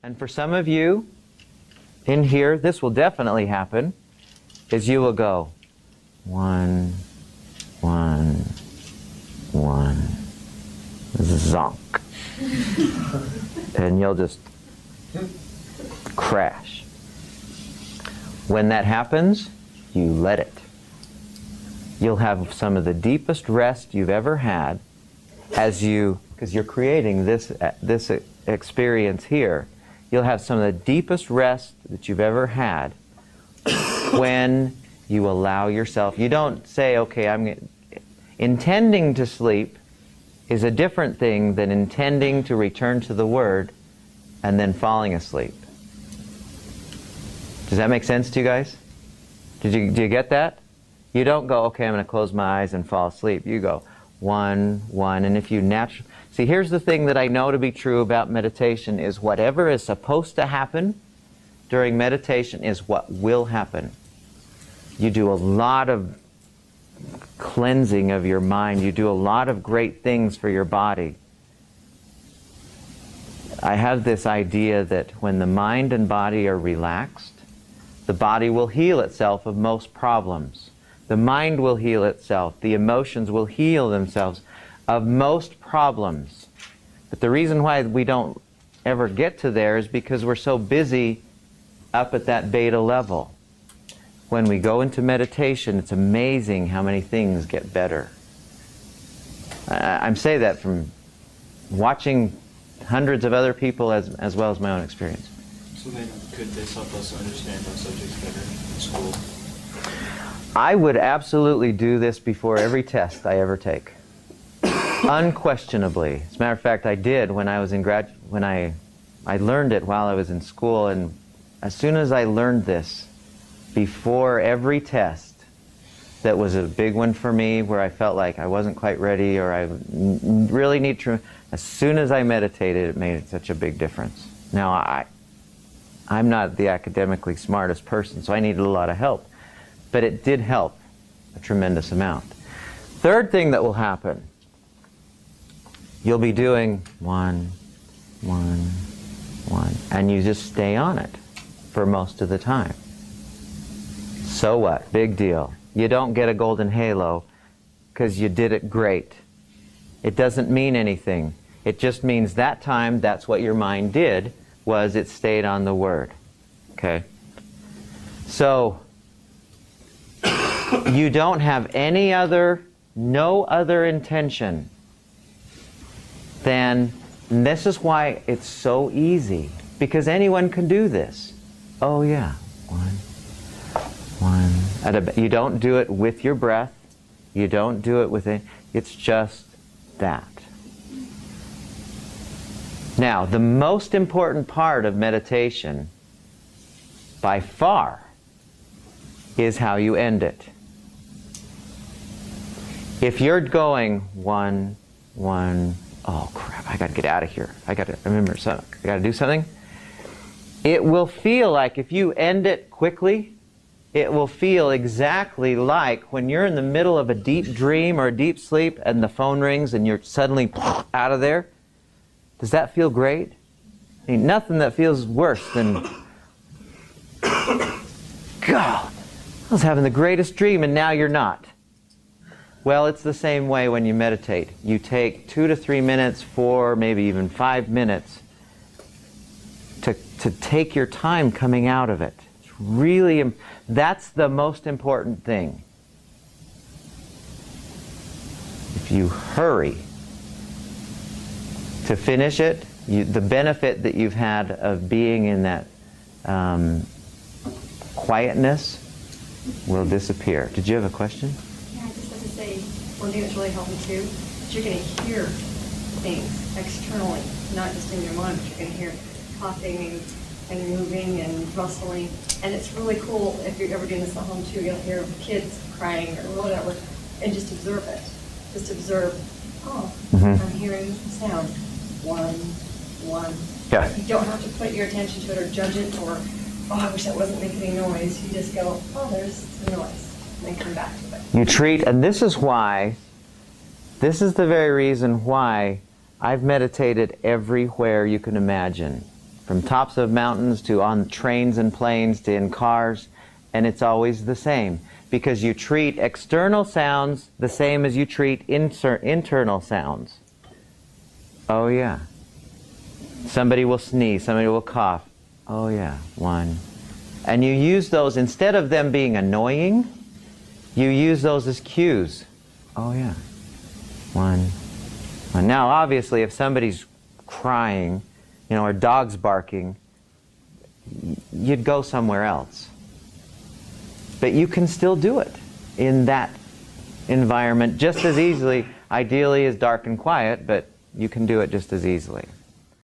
And for some of you in here, this will definitely happen, is you will go 1, 1, 1, zonk. And you'll just crash. When that happens, you let it. You'll have some of the deepest rest you've ever had because you're creating this experience here. You'll have some of the deepest rest that you've ever had when you allow yourself. You don't say, okay, intending to sleep is a different thing than intending to return to the Word and then falling asleep. Does that make sense to you guys? Do you get that? You don't go, okay, I'm going to close my eyes and fall asleep. You go 1, 1, and if you naturally... See, here's the thing that I know to be true about meditation is whatever is supposed to happen during meditation is what will happen. You do a lot of cleansing of your mind. You do a lot of great things for your body. I have this idea that when the mind and body are relaxed, the body will heal itself of most problems. The mind will heal itself. The emotions will heal themselves of most problems. But the reason why we don't ever get to there is because we're so busy up at that beta level. When we go into meditation, it's amazing how many things get better. I'm saying that from watching hundreds of other people as well as my own experience. So then, could this help us understand those subjects better in school? I would absolutely do this before every test I ever take. Unquestionably. As a matter of fact, I did when I was in I learned it while I was in school, and as soon as I learned this, before every test that was a big one for me, where I felt like I wasn't quite ready or I really need to, as soon as I meditated, it made such a big difference. Now, I'm not the academically smartest person, so I needed a lot of help. But it did help a tremendous amount. Third thing that will happen, you'll be doing 1, 1, 1, and you just stay on it for most of the time. So what? Big deal. You don't get a golden halo because you did it great. It doesn't mean anything. It just means that time, that's what your mind did, was it stayed on the Word. Okay? So, you don't have no other intention than, and this is why it's so easy, because anyone can do this. Oh yeah, 1, 1. You don't do it with your breath. You don't do it with it. It's just that. Now, the most important part of meditation, by far, is how you end it. If you're going 1, 1, oh crap, I gotta get out of here. I gotta remember something. I gotta do something. It will feel like, if you end it quickly, it will feel exactly like when you're in the middle of a deep dream or a deep sleep and the phone rings and you're suddenly out of there. Does that feel great? Ain't nothing that feels worse than, God, I was having the greatest dream and now you're not. Well, it's the same way when you meditate. You take 2 to 3 minutes, 4, maybe even 5 minutes to take your time coming out of it. It's really, that's the most important thing. If you hurry to finish it, the benefit that you've had of being in that quietness will disappear. Did you have a question? Yeah, I just have to say, one thing that's really helped me too, is you're going to hear things externally, not just in your mind, but you're going to hear popping and moving and rustling. And it's really cool if you're ever doing this at home too. You'll hear kids crying or whatever, and just observe it. Just observe, oh, I'm hearing sound. 1, 1. Yeah. You don't have to put your attention to it or judge it or, oh, I wish that wasn't making any noise. You just go, oh, there's the noise, and then come back to it. You treat, and this is the very reason why I've meditated everywhere you can imagine. from tops of mountains to on trains and planes to in cars, and it's always the same. Because you treat external sounds the same as you treat internal sounds. Oh yeah. Somebody will sneeze, somebody will cough. Oh yeah, one. And you use those, instead of them being annoying, you use those as cues. Oh yeah, one. And now obviously if somebody's crying, you know, or dog's barking, you'd go somewhere else. But you can still do it in that environment just as easily, ideally as dark and quiet, but you can do it just as easily.